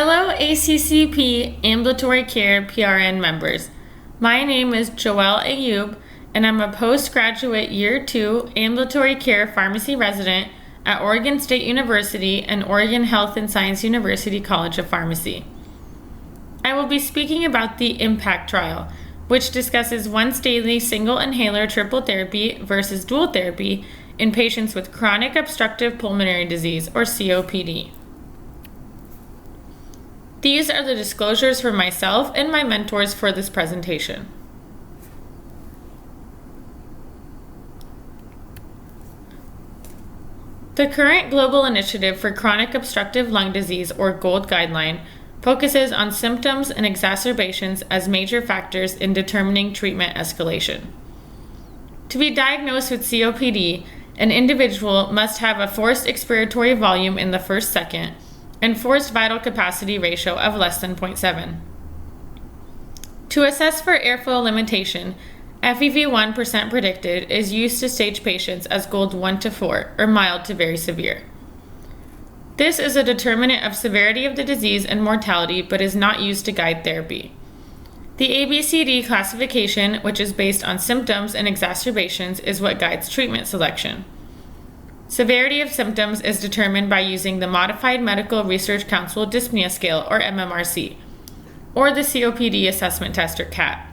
Hello ACCP Ambulatory Care PRN members. My name is Joelle Ayoub and I'm a postgraduate Year 2 Ambulatory Care Pharmacy resident at Oregon State University and Oregon Health and Science University College of Pharmacy. I will be speaking about the IMPACT trial, which discusses once daily single inhaler triple therapy versus dual therapy in patients with chronic obstructive pulmonary disease or COPD. These are the disclosures for myself and my mentors for this presentation. The current global initiative for chronic obstructive lung disease, or GOLD guideline, focuses on symptoms and exacerbations as major factors in determining treatment escalation. To be diagnosed with COPD, an individual must have a forced expiratory volume in the first second and forced vital capacity ratio of less than 0.7. To assess for airflow limitation, FEV1 % predicted is used to stage patients as GOLD 1 to 4, or mild to very severe. This is a determinant of severity of the disease and mortality, but is not used to guide therapy. The ABCD classification, which is based on symptoms and exacerbations, is what guides treatment selection. Severity of symptoms is determined by using the Modified Medical Research Council Dyspnea Scale, or MMRC, or the COPD Assessment Test, or CAT.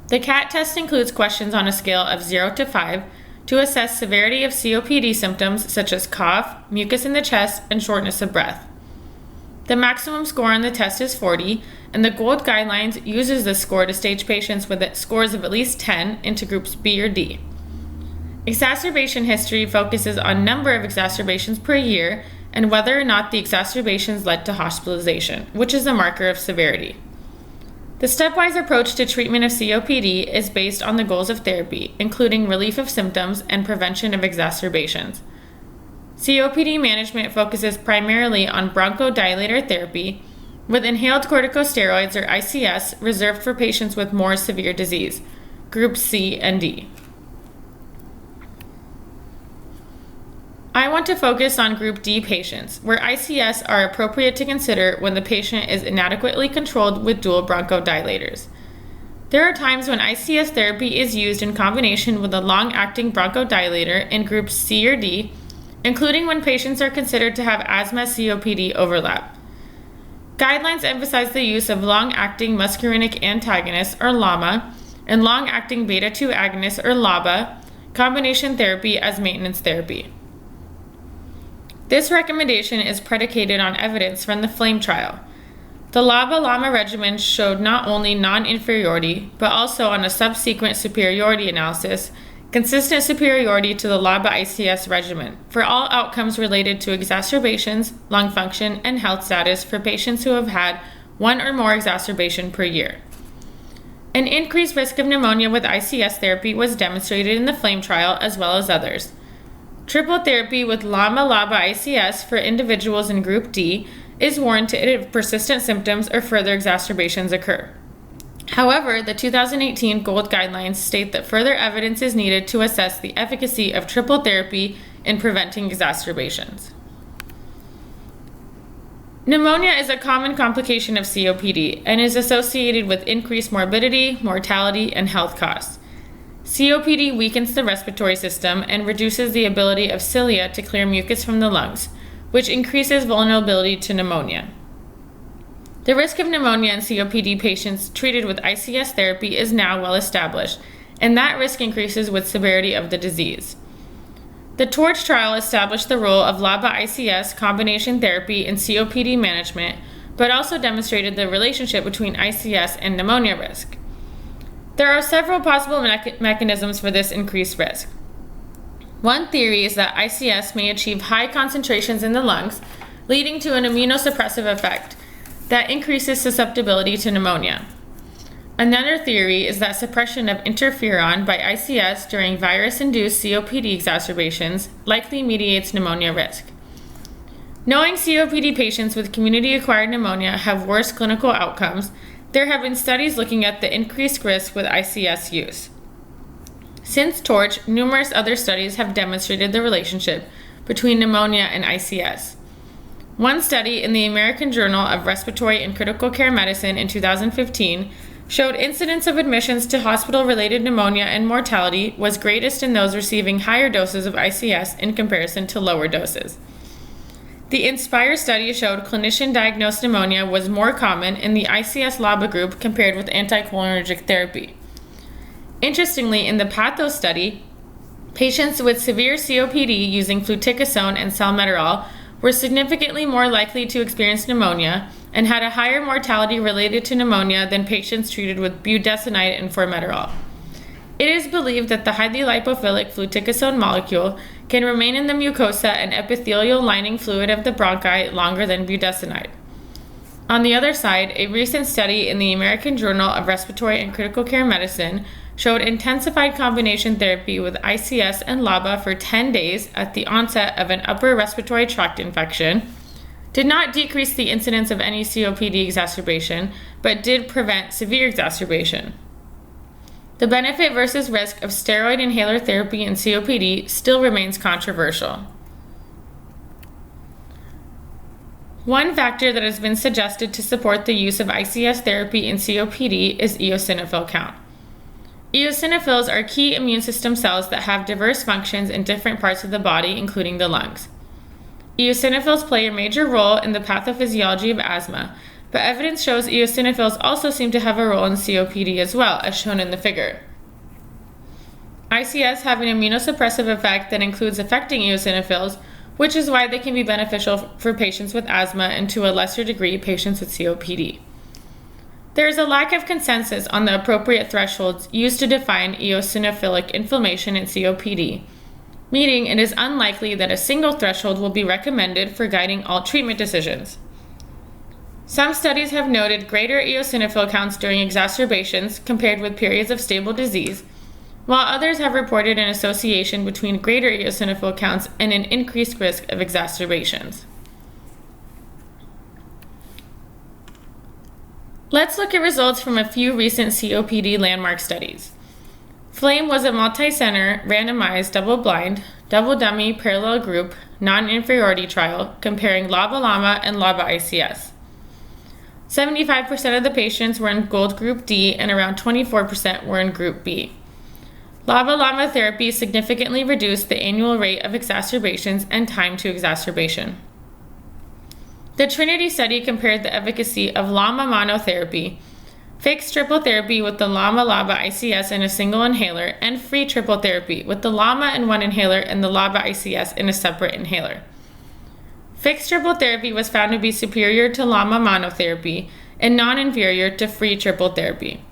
The CAT test includes questions on a scale of 0 to 5 to assess severity of COPD symptoms such as cough, mucus in the chest, and shortness of breath. The maximum score on the test is 40, and the GOLD guidelines uses this score to stage patients with scores of at least 10 into groups B or D. Exacerbation history focuses on number of exacerbations per year and whether or not the exacerbations led to hospitalization, which is a marker of severity. The stepwise approach to treatment of COPD is based on the goals of therapy, including relief of symptoms and prevention of exacerbations. COPD management focuses primarily on bronchodilator therapy, with inhaled corticosteroids, or ICS, reserved for patients with more severe disease, groups C and D. I want to focus on Group D patients, where ICS are appropriate to consider when the patient is inadequately controlled with dual bronchodilators. There are times when ICS therapy is used in combination with a long-acting bronchodilator in groups C or D, including when patients are considered to have asthma-COPD overlap. Guidelines emphasize the use of long-acting muscarinic antagonists, or LAMA, and long-acting beta-2 agonists, or LABA, combination therapy as maintenance therapy. This recommendation is predicated on evidence from the FLAME trial. The LABA-LAMA regimen showed not only non-inferiority, but also on a subsequent superiority analysis, consistent superiority to the LABA-ICS regimen for all outcomes related to exacerbations, lung function, and health status for patients who have had one or more exacerbation per year. An increased risk of pneumonia with ICS therapy was demonstrated in the FLAME trial as well as others. Triple therapy with LAMA-LABA-ICS for individuals in Group D is warranted if persistent symptoms or further exacerbations occur. However, the 2018 GOLD guidelines state that further evidence is needed to assess the efficacy of triple therapy in preventing exacerbations. Pneumonia is a common complication of COPD and is associated with increased morbidity, mortality, and health costs. COPD weakens the respiratory system and reduces the ability of cilia to clear mucus from the lungs, which increases vulnerability to pneumonia. The risk of pneumonia in COPD patients treated with ICS therapy is now well established, and that risk increases with severity of the disease. The TORCH trial established the role of LABA-ICS combination therapy in COPD management, but also demonstrated the relationship between ICS and pneumonia risk. There are several possible mechanisms for this increased risk. One theory is that ICS may achieve high concentrations in the lungs, leading to an immunosuppressive effect that increases susceptibility to pneumonia. Another theory is that suppression of interferon by ICS during virus-induced COPD exacerbations likely mediates pneumonia risk. Knowing COPD patients with community-acquired pneumonia have worse clinical outcomes, there have been studies looking at the increased risk with ICS use. Since TORCH, numerous other studies have demonstrated the relationship between pneumonia and ICS. One study in the American Journal of Respiratory and Critical Care Medicine in 2015 showed incidence of admissions to hospital-related pneumonia and mortality was greatest in those receiving higher doses of ICS in comparison to lower doses. The INSPIRE study showed clinician-diagnosed pneumonia was more common in the ICS-LABA group compared with anticholinergic therapy. Interestingly, in the PATHOS study, patients with severe COPD using fluticasone and salmeterol were significantly more likely to experience pneumonia and had a higher mortality related to pneumonia than patients treated with budesonide and formoterol. It is believed that the highly lipophilic fluticasone molecule can remain in the mucosa and epithelial lining fluid of the bronchi longer than budesonide. On the other side, a recent study in the American Journal of Respiratory and Critical Care Medicine showed intensified combination therapy with ICS and LABA for 10 days at the onset of an upper respiratory tract infection did not decrease the incidence of any COPD exacerbation, but did prevent severe exacerbation. The benefit versus risk of steroid inhaler therapy in COPD still remains controversial. One factor that has been suggested to support the use of ICS therapy in COPD is eosinophil count. Eosinophils are key immune system cells that have diverse functions in different parts of the body, including the lungs. Eosinophils play a major role in the pathophysiology of asthma, but evidence shows eosinophils also seem to have a role in COPD as well, as shown in the figure. ICS have an immunosuppressive effect that includes affecting eosinophils, which is why they can be beneficial for patients with asthma and to a lesser degree patients with COPD. There is a lack of consensus on the appropriate thresholds used to define eosinophilic inflammation in COPD, meaning it is unlikely that a single threshold will be recommended for guiding all treatment decisions. Some studies have noted greater eosinophil counts during exacerbations compared with periods of stable disease, while others have reported an association between greater eosinophil counts and an increased risk of exacerbations. Let's look at results from a few recent COPD landmark studies. FLAME was a multi-center, randomized, double-blind, double-dummy, parallel group, non-inferiority trial comparing LABA-LAMA and LABA-ICS. 75% of the patients were in GOLD Group D and around 24% were in Group B. LABA-LAMA therapy significantly reduced the annual rate of exacerbations and time to exacerbation. The Trinity study compared the efficacy of LAMA monotherapy, fixed triple therapy with the LAMA-LABA ICS in a single inhaler, and free triple therapy with the LAMA in one inhaler and the LABA ICS in a separate inhaler. Fixed triple therapy was found to be superior to LAMA monotherapy and non-inferior to free triple therapy.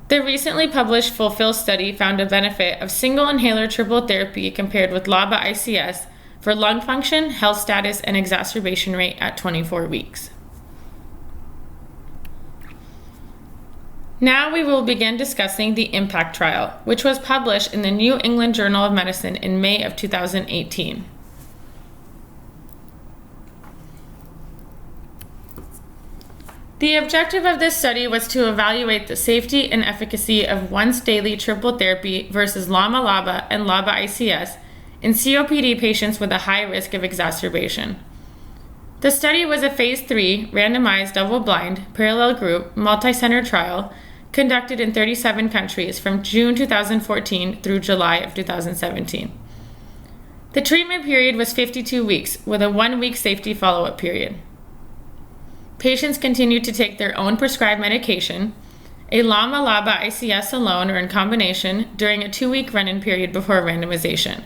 The recently published FULFILL study found a benefit of single inhaler triple therapy compared with LABA ICS for lung function, health status, and exacerbation rate at 24 weeks. Now we will begin discussing the IMPACT trial, which was published in the New England Journal of Medicine in May of 2018. The objective of this study was to evaluate the safety and efficacy of once-daily triple therapy versus LAMA-LABA and LABA-ICS in COPD patients with a high risk of exacerbation. The study was a phase 3, randomized, double-blind, parallel group, multi-center trial conducted in 37 countries from June 2014 through July of 2017. The treatment period was 52 weeks with a 1-week safety follow-up period. Patients continued to take their own prescribed medication, a LAMA-LABA ICS alone or in combination during a 2-week run-in period before randomization.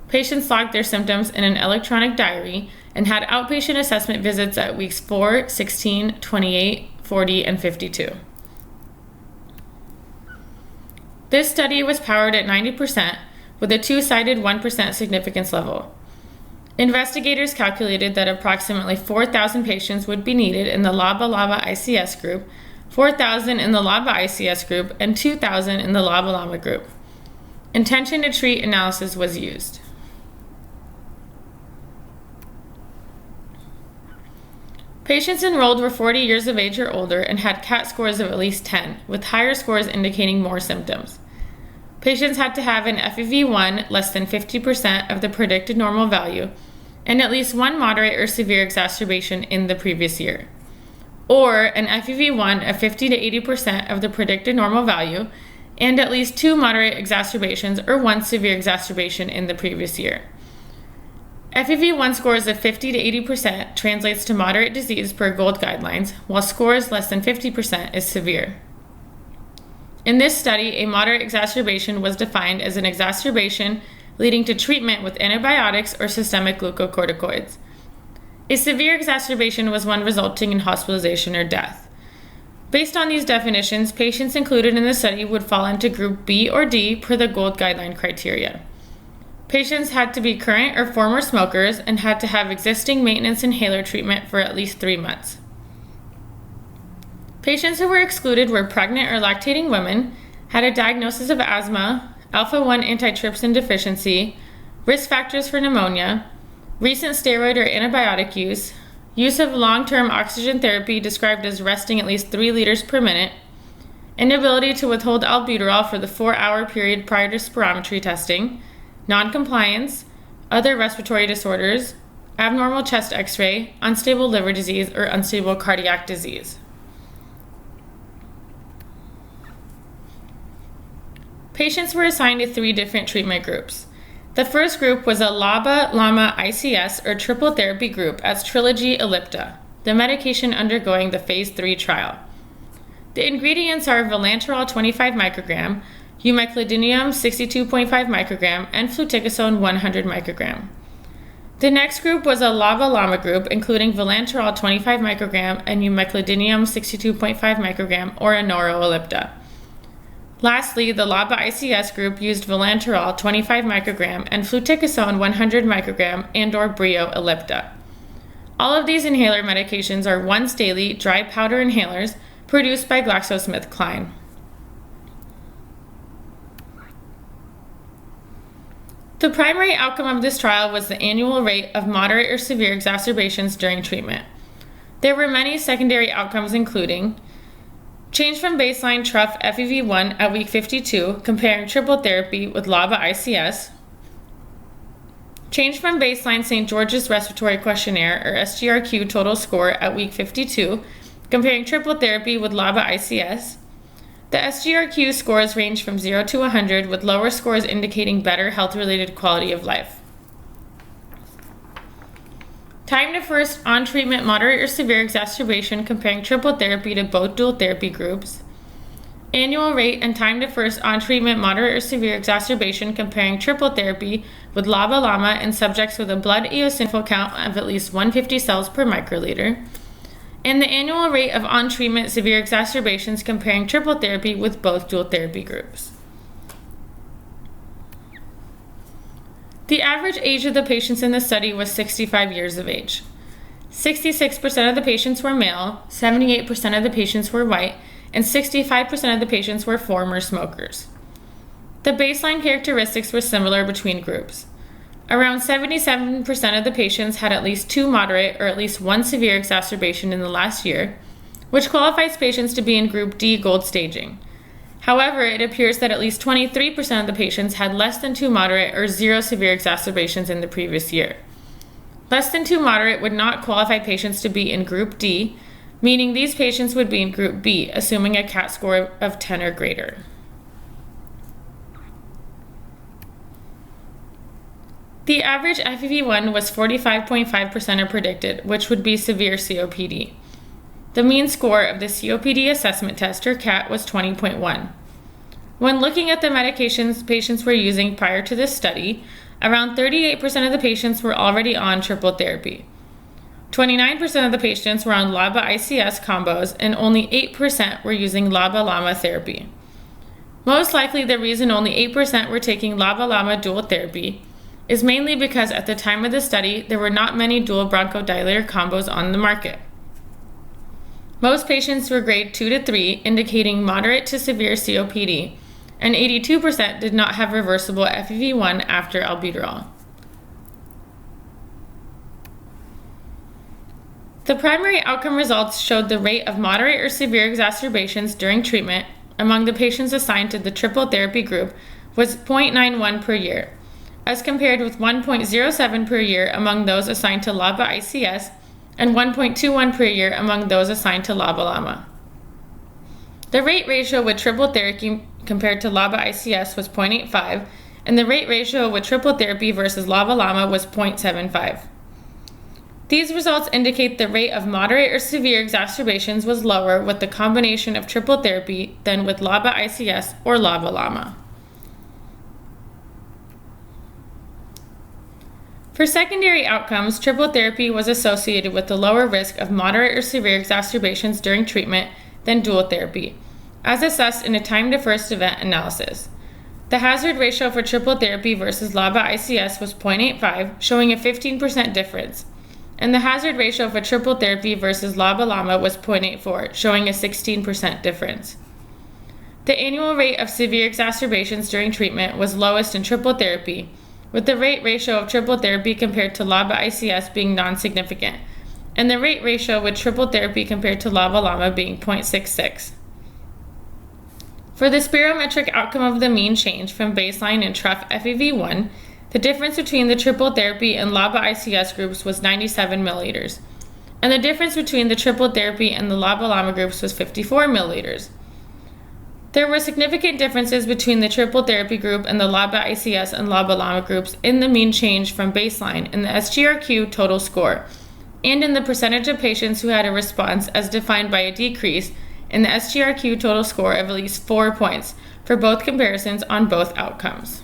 Patients logged their symptoms in an electronic diary and had outpatient assessment visits at weeks 4, 16, 28, 40, and 52. This study was powered at 90% with a two-sided 1% significance level. Investigators calculated that approximately 4,000 patients would be needed in the LABA-LABA ICS group, 4,000 in the LABA ICS group, and 2,000 in the LABA-LAMA group. Intention to treat analysis was used. Patients enrolled were 40 years of age or older and had CAT scores of at least 10, with higher scores indicating more symptoms. Patients had to have an FEV1 less than 50% of the predicted normal value and at least one moderate or severe exacerbation in the previous year, or an FEV1 of 50 to 80% of the predicted normal value, and at least 2 moderate exacerbations or 1 severe exacerbation in the previous year. FEV1 scores of 50 to 80% translates to moderate disease per GOLD guidelines, while scores less than 50% is severe. In this study, a moderate exacerbation was defined as an exacerbation leading to treatment with antibiotics or systemic glucocorticoids. A severe exacerbation was one resulting in hospitalization or death. Based on these definitions, patients included in the study would fall into Group B or D per the GOLD guideline criteria. Patients had to be current or former smokers and had to have existing maintenance inhaler treatment for at least 3 months. Patients who were excluded were pregnant or lactating women, had a diagnosis of asthma, alpha-1 antitrypsin deficiency, risk factors for pneumonia, recent steroid or antibiotic use of long-term oxygen therapy described as resting at least 3 liters per minute, inability to withhold albuterol for the 4-hour period prior to spirometry testing, non-compliance, other respiratory disorders, abnormal chest x-ray, unstable liver disease, or unstable cardiac disease. Patients were assigned to 3 different treatment groups. The first group was a LABA-LAMA ICS or triple therapy group as Trilogy Ellipta, the medication undergoing the phase 3 trial. The ingredients are vilanterol 25 microgram, umeclidinium 62.5 microgram, and fluticasone 100 microgram. The next group was a LABA-LAMA group including vilanterol 25 microgram and umeclidinium 62.5 microgram or Anoro Ellipta. Lastly, the LABA ICS group used vilanterol 25 microgram and fluticasone 100 microgram and/or Brio Ellipta. All of these inhaler medications are once daily dry powder inhalers produced by GlaxoSmithKline. The primary outcome of this trial was the annual rate of moderate or severe exacerbations during treatment. There were many secondary outcomes including change from baseline trough FEV1 at week 52, comparing triple therapy with LABA ICS. Change from baseline St. George's Respiratory Questionnaire, or SGRQ total score at week 52, comparing triple therapy with LABA ICS. The SGRQ scores range from 0 to 100, with lower scores indicating better health-related quality of life. Time to first on-treatment moderate or severe exacerbation comparing triple therapy to both dual therapy groups. Annual rate and time to first on-treatment moderate or severe exacerbation comparing triple therapy with LABA-LAMA in subjects with a blood eosinophil count of at least 150 cells per microliter. And the annual rate of on-treatment severe exacerbations comparing triple therapy with both dual therapy groups. The average age of the patients in the study was 65 years of age. 66% of the patients were male, 78% of the patients were white, and 65% of the patients were former smokers. The baseline characteristics were similar between groups. Around 77% of the patients had at least 2 moderate or at least 1 severe exacerbation in the last year, which qualifies patients to be in Group D GOLD staging. However, it appears that at least 23% of the patients had less than 2 moderate or 0 severe exacerbations in the previous year. Less than 2 moderate would not qualify patients to be in Group D, meaning these patients would be in Group B, assuming a CAT score of 10 or greater. The average FEV1 was 45.5% of predicted, which would be severe COPD. The mean score of the COPD assessment test, or CAT, was 20.1. When looking at the medications patients were using prior to this study, around 38% of the patients were already on triple therapy. 29% of the patients were on LABA-ICS combos, and only 8% were using LABA-LAMA therapy. Most likely the reason only 8% were taking LABA-LAMA dual therapy is mainly because at the time of the study, there were not many dual bronchodilator combos on the market. Most patients were grade 2 to 3, indicating moderate to severe COPD, and 82% did not have reversible FEV1 after albuterol. The primary outcome results showed the rate of moderate or severe exacerbations during treatment among the patients assigned to the triple therapy group was 0.91 per year, as compared with 1.07 per year among those assigned to LABA-ICS and 1.21 per year among those assigned to LABA-LAMA. The rate ratio with triple therapy compared to LABA-ICS was 0.85, and the rate ratio with triple therapy versus LABA-LAMA was 0.75. These results indicate the rate of moderate or severe exacerbations was lower with the combination of triple therapy than with LABA-ICS or LABA-LAMA. For secondary outcomes, triple therapy was associated with a lower risk of moderate or severe exacerbations during treatment than dual therapy, as assessed in a time to first event analysis. The hazard ratio for triple therapy versus LABA-ICS was 0.85, showing a 15% difference, and the hazard ratio for triple therapy versus LABA-LAMA was 0.84, showing a 16% difference. The annual rate of severe exacerbations during treatment was lowest in triple therapy, with the rate ratio of triple therapy compared to LABA-ICS being non-significant, and the rate ratio with triple therapy compared to LABA-LAMA being 0.66. For the spirometric outcome of the mean change from baseline in TRUF FEV1, the difference between the triple therapy and LABA-ICS groups was 97 milliliters, and the difference between the triple therapy and the LABA-LAMA groups was 54 milliliters. There were significant differences between the triple therapy group and the LABA-ICS and LABA-LAMA groups in the mean change from baseline in the SGRQ total score, and in the percentage of patients who had a response as defined by a decrease in the SGRQ total score of at least 4 points for both comparisons on both outcomes.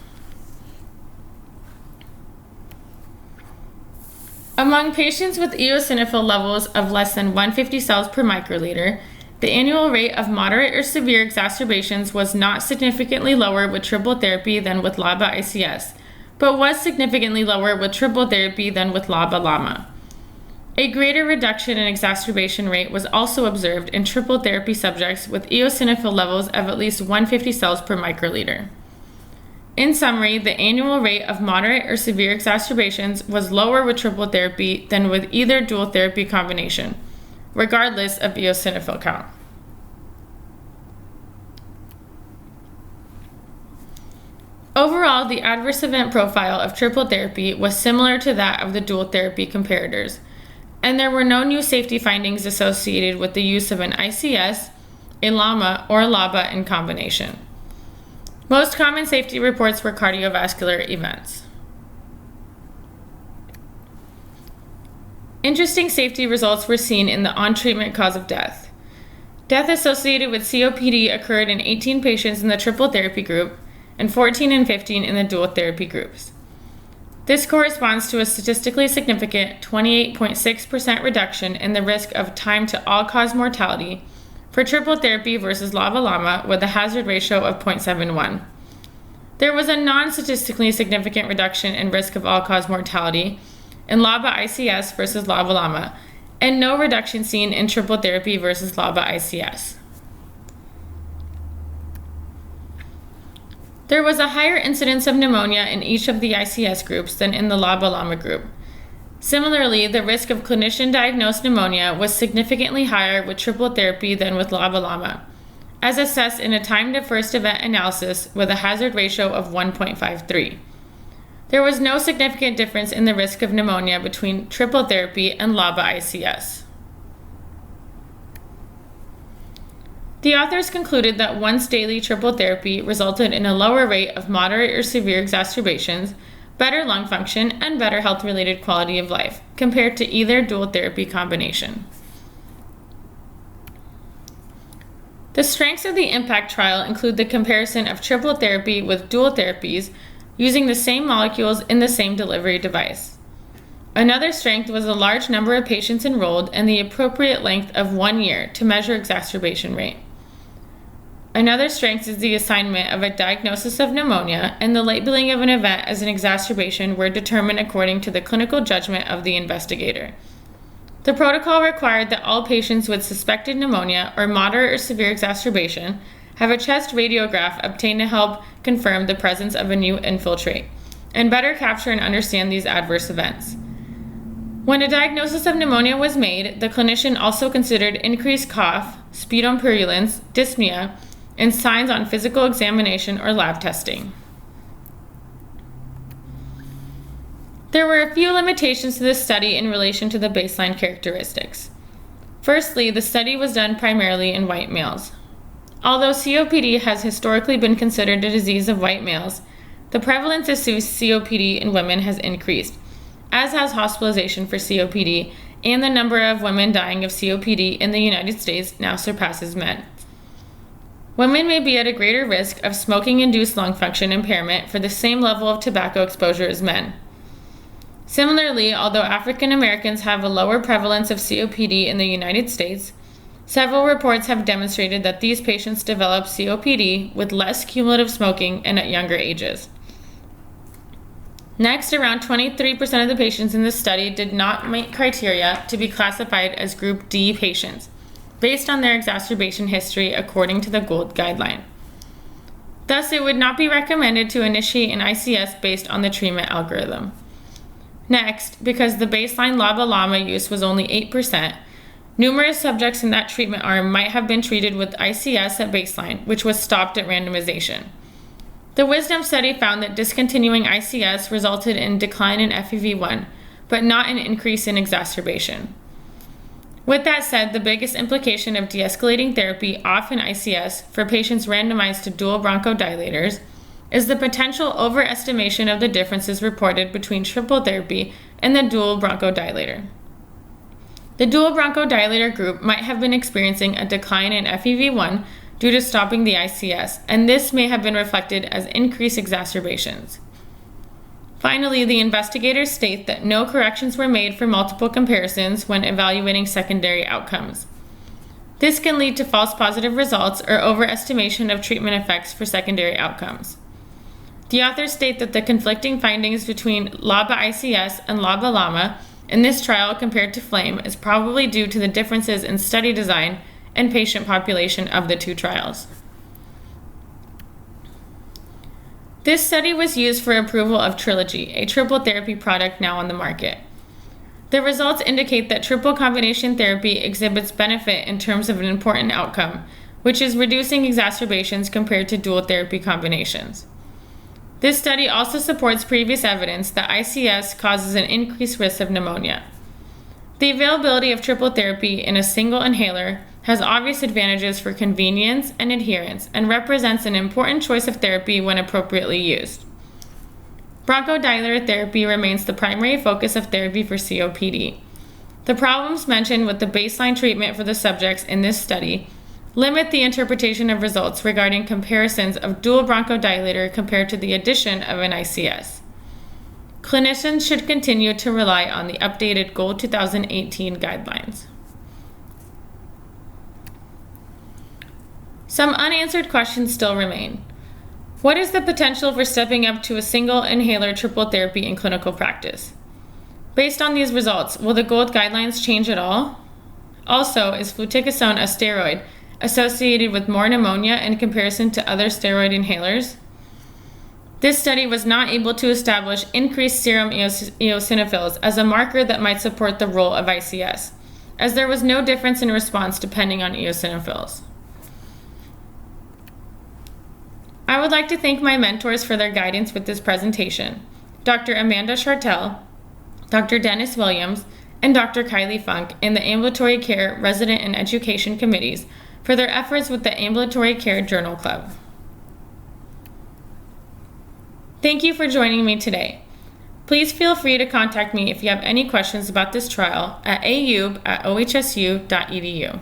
Among patients with eosinophil levels of less than 150 cells per microliter, the annual rate of moderate or severe exacerbations was not significantly lower with triple therapy than with LABA-ICS, but was significantly lower with triple therapy than with LABA-LAMA. A greater reduction in exacerbation rate was also observed in triple therapy subjects with eosinophil levels of at least 150 cells per microliter. In summary, the annual rate of moderate or severe exacerbations was lower with triple therapy than with either dual therapy combination, regardless of eosinophil count. Overall, the adverse event profile of triple therapy was similar to that of the dual therapy comparators, and there were no new safety findings associated with the use of an ICS, a LAMA, or a LABA in combination. Most common safety reports were cardiovascular events. Interesting safety results were seen in the on-treatment cause of death. Death associated with COPD occurred in 18 patients in the triple therapy group and 14 and 15 in the dual therapy groups. This corresponds to a statistically significant 28.6% reduction in the risk of time to all-cause mortality for triple therapy versus LABA-LAMA with a hazard ratio of 0.71. There was a non-statistically significant reduction in risk of all-cause mortality in LABA-ICS versus LABA-LAMA, and no reduction seen in triple therapy versus LABA-ICS. There was a higher incidence of pneumonia in each of the ICS groups than in the LABA-LAMA group. Similarly, the risk of clinician-diagnosed pneumonia was significantly higher with triple therapy than with LABA-LAMA, as assessed in a time to first event analysis with a hazard ratio of 1.53. There was no significant difference in the risk of pneumonia between triple therapy and LABA-ICS. The authors concluded that once daily triple therapy resulted in a lower rate of moderate or severe exacerbations, better lung function, and better health-related quality of life compared to either dual therapy combination. The strengths of the IMPACT trial include the comparison of triple therapy with dual therapies using the same molecules in the same delivery device. Another strength was the large number of patients enrolled and the appropriate length of 1 year to measure exacerbation rate. Another strength is the assignment of a diagnosis of pneumonia, and the labeling of an event as an exacerbation were determined according to the clinical judgment of the investigator. The protocol required that all patients with suspected pneumonia or moderate or severe exacerbation have a chest radiograph obtained to help confirm the presence of a new infiltrate, and better capture and understand these adverse events. When a diagnosis of pneumonia was made, the clinician also considered increased cough, sputum purulence, dyspnea, and signs on physical examination or lab testing. There were a few limitations to this study in relation to the baseline characteristics. Firstly, the study was done primarily in white males. Although COPD has historically been considered a disease of white males, the prevalence of COPD in women has increased, as has hospitalization for COPD, and the number of women dying of COPD in the United States now surpasses men. Women may be at a greater risk of smoking-induced lung function impairment for the same level of tobacco exposure as men. Similarly, although African Americans have a lower prevalence of COPD in the United States, several reports have demonstrated that these patients develop COPD with less cumulative smoking and at younger ages. Next, around 23% of the patients in this study did not meet criteria to be classified as Group D patients, based on their exacerbation history according to the GOLD guideline. Thus, it would not be recommended to initiate an ICS based on the treatment algorithm. Next, because the baseline LABA/LAMA use was only 8%, numerous subjects in that treatment arm might have been treated with ICS at baseline, which was stopped at randomization. The Wisdom study found that discontinuing ICS resulted in decline in FEV1, but not an increase in exacerbation. With that said, the biggest implication of de-escalating therapy off an ICS for patients randomized to dual bronchodilators is the potential overestimation of the differences reported between triple therapy and the dual bronchodilator. The dual bronchodilator group might have been experiencing a decline in FEV1 due to stopping the ICS, and this may have been reflected as increased exacerbations. Finally, the investigators state that no corrections were made for multiple comparisons when evaluating secondary outcomes. This can lead to false positive results or overestimation of treatment effects for secondary outcomes. The authors state that the conflicting findings between LABA-ICS and LABA-LAMA in this trial compared to FLAME is probably due to the differences in study design and patient population of the two trials. This study was used for approval of Trilogy, a triple therapy product now on the market. The results indicate that triple combination therapy exhibits benefit in terms of an important outcome, which is reducing exacerbations compared to dual therapy combinations. This study also supports previous evidence that ICS causes an increased risk of pneumonia. The availability of triple therapy in a single inhaler has obvious advantages for convenience and adherence and represents an important choice of therapy when appropriately used. Bronchodilator therapy remains the primary focus of therapy for COPD. The problems mentioned with the baseline treatment for the subjects in this study limit the interpretation of results regarding comparisons of dual bronchodilator compared to the addition of an ICS. Clinicians should continue to rely on the updated GOLD 2018 guidelines. Some unanswered questions still remain. What is the potential for stepping up to a single inhaler triple therapy in clinical practice? Based on these results, will the GOLD guidelines change at all? Also, is fluticasone a steroid associated with more pneumonia in comparison to other steroid inhalers? This study was not able to establish increased serum eosinophils as a marker that might support the role of ICS, as there was no difference in response depending on eosinophils. I would like to thank my mentors for their guidance with this presentation, Dr. Amanda Chartel, Dr. Dennis Williams, and Dr. Kylie Funk in the Ambulatory Care Resident and Education Committees for their efforts with the Ambulatory Care Journal Club. Thank you for joining me today. Please feel free to contact me if you have any questions about this trial at ayoub@ohsu.edu.